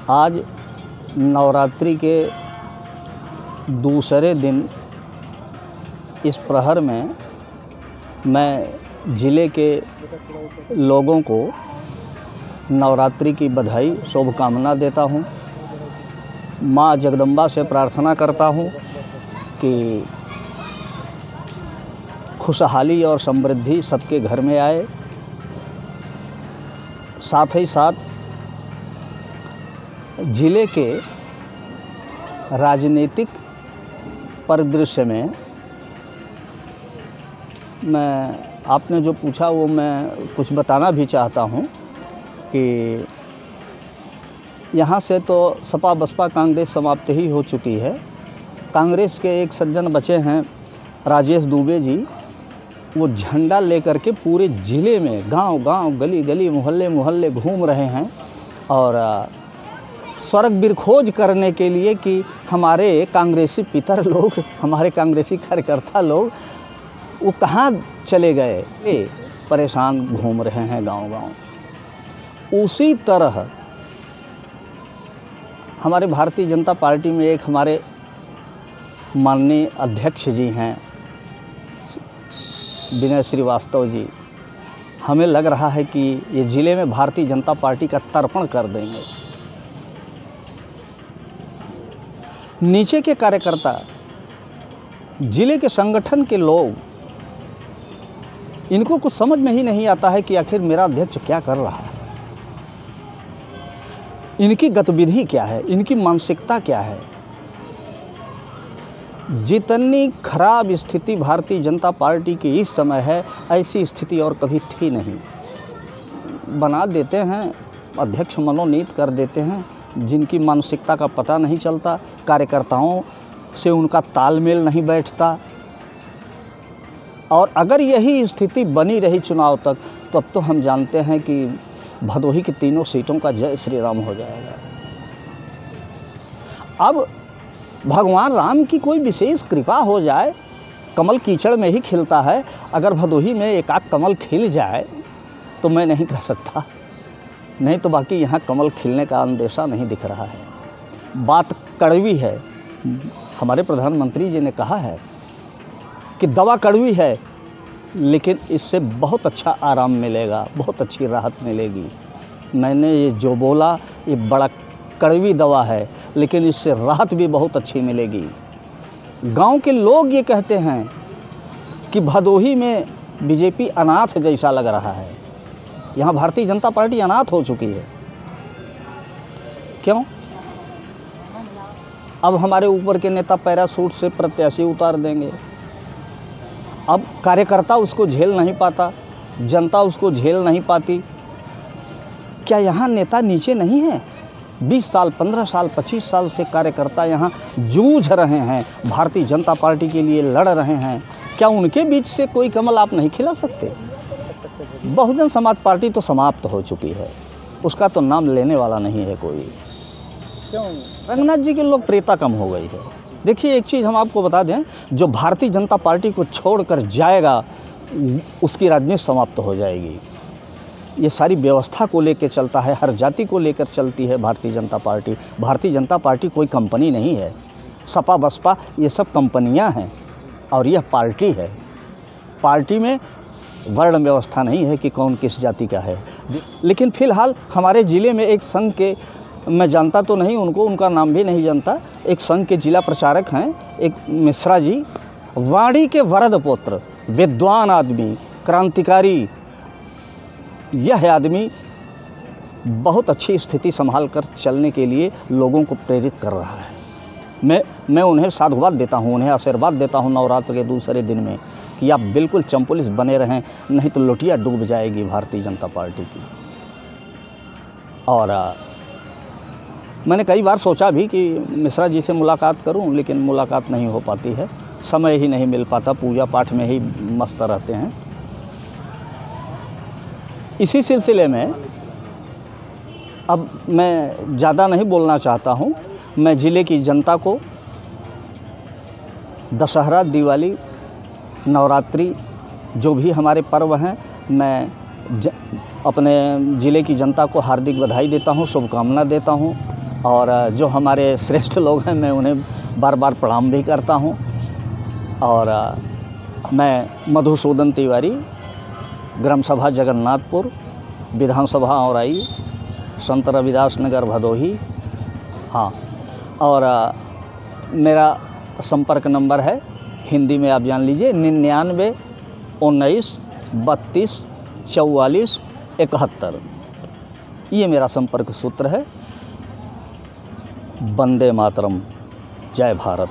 आज नवरात्रि के दूसरे दिन इस प्रहर में मैं ज़िले के लोगों को नवरात्रि की बधाई शुभकामना देता हूँ। माँ जगदम्बा से प्रार्थना करता हूँ कि खुशहाली और समृद्धि सबके घर में आए। साथ ही साथ ज़िले के राजनीतिक परिदृश्य में मैं आपने जो पूछा वो मैं कुछ बताना भी चाहता हूँ कि यहाँ से तो सपा बसपा कांग्रेस समाप्त ही हो चुकी है। कांग्रेस के एक सज्जन बचे हैं राजेश दुबे जी, वो झंडा लेकर के पूरे ज़िले में गांव-गांव, गली-गली, मोहल्ले-मोहल्ले घूम रहे हैं और स्वर्ग बिरखोज करने के लिए कि हमारे कांग्रेसी पितर लोग, हमारे कांग्रेसी कार्यकर्ता लोग वो कहाँ चले गए, ये परेशान घूम रहे हैं गांव-गांव। उसी तरह हमारे भारतीय जनता पार्टी में एक हमारे माननीय अध्यक्ष जी हैं विनय श्रीवास्तव जी, हमें लग रहा है कि ये ज़िले में भारतीय जनता पार्टी का तर्पण कर देंगे। नीचे के कार्यकर्ता, ज़िले के संगठन के लोग, इनको कुछ समझ में ही नहीं आता है कि आखिर मेरा अध्यक्ष क्या कर रहा है, इनकी गतिविधि क्या है, इनकी मानसिकता क्या है। जितनी खराब स्थिति भारतीय जनता पार्टी की इस समय है, ऐसी स्थिति और कभी थी नहीं। बना देते हैं, अध्यक्ष मनोनीत कर देते हैं, जिनकी मानसिकता का पता नहीं चलता, कार्यकर्ताओं से उनका तालमेल नहीं बैठता। और अगर यही स्थिति बनी रही चुनाव तक, तो अब तो हम जानते हैं कि भदोही की तीनों सीटों का जय श्री राम हो जाएगा। अब भगवान राम की कोई विशेष कृपा हो जाए, कमल कीचड़ में ही खिलता है, अगर भदोही में एक आध कमल खिल जाए तो मैं नहीं कह सकता, नहीं तो बाकी यहाँ कमल खिलने का अंदेशा नहीं दिख रहा है। बात कड़वी है, हमारे प्रधानमंत्री जी ने कहा है कि दवा कड़वी है लेकिन इससे बहुत अच्छा आराम मिलेगा, बहुत अच्छी राहत मिलेगी। मैंने ये जो बोला ये बड़ा कड़वी दवा है, लेकिन इससे राहत भी बहुत अच्छी मिलेगी। गांव के लोग ये कहते हैं कि भदोही में बीजेपी अनाथ जैसा लग रहा है, यहाँ भारतीय जनता पार्टी अनाथ हो चुकी है। क्यों? अब हमारे ऊपर के नेता पैराशूट से प्रत्याशी उतार देंगे, अब कार्यकर्ता उसको झेल नहीं पाता, जनता उसको झेल नहीं पाती। क्या यहाँ नेता नीचे नहीं है? 20 साल, 15 साल, 25 साल से कार्यकर्ता यहाँ जूझ रहे हैं, भारतीय जनता पार्टी के लिए लड़ रहे हैं। क्या उनके बीच से कोई कमल आप नहीं खिला सकते? बहुजन समाज पार्टी तो समाप्त हो चुकी है, उसका तो नाम लेने वाला नहीं है कोई। क्यों? रंगनाथ जी के लोकप्रियता कम हो गई है। देखिए एक चीज़ हम आपको बता दें, जो भारतीय जनता पार्टी को छोड़कर जाएगा उसकी राजनीति समाप्त हो जाएगी। ये सारी व्यवस्था को लेकर चलता है, हर जाति को लेकर चलती है भारतीय जनता पार्टी। भारतीय जनता पार्टी कोई कंपनी नहीं है, सपा बसपा ये सब कंपनियां हैं और यह पार्टी है। पार्टी में वर्ण व्यवस्था नहीं है कि कौन किस जाति का है। लेकिन फ़िलहाल हमारे ज़िले में एक संघ के, मैं जानता तो नहीं उनको, उनका नाम भी नहीं जानता, एक संघ के जिला प्रचारक हैं, एक मिश्रा जी, वाणी के वरद पुत्र, विद्वान आदमी, क्रांतिकारी, यह आदमी बहुत अच्छी स्थिति संभाल कर चलने के लिए लोगों को प्रेरित कर रहा है। मैं उन्हें साधुवाद देता हूँ, उन्हें आशीर्वाद देता हूँ नवरात्र के दूसरे दिन में कि आप बिल्कुल चंपुलिस बने रहें, नहीं तो लुटिया डूब जाएगी भारतीय जनता पार्टी की। और मैंने कई बार सोचा भी कि मिश्रा जी से मुलाकात करूं, लेकिन मुलाकात नहीं हो पाती है, समय ही नहीं मिल पाता, पूजा पाठ में ही मस्त रहते हैं। इसी सिलसिले में अब मैं ज़्यादा नहीं बोलना चाहता हूं। मैं ज़िले की जनता को दशहरा, दिवाली, नवरात्रि जो भी हमारे पर्व हैं, मैं अपने ज़िले की जनता को हार्दिक बधाई देता हूं, शुभकामना देता हूं। और जो हमारे श्रेष्ठ लोग हैं मैं उन्हें बार बार प्रणाम भी करता हूँ। और मैं मधुसूदन तिवारी, ग्राम सभा जगन्नाथपुर, विधानसभा औराई, संत रविदास नगर भदोही। हाँ, और मेरा संपर्क नंबर है, हिंदी में आप जान लीजिए, 99 19 32 44 71। ये मेरा संपर्क सूत्र है। वंदे मातरम, जय भारत।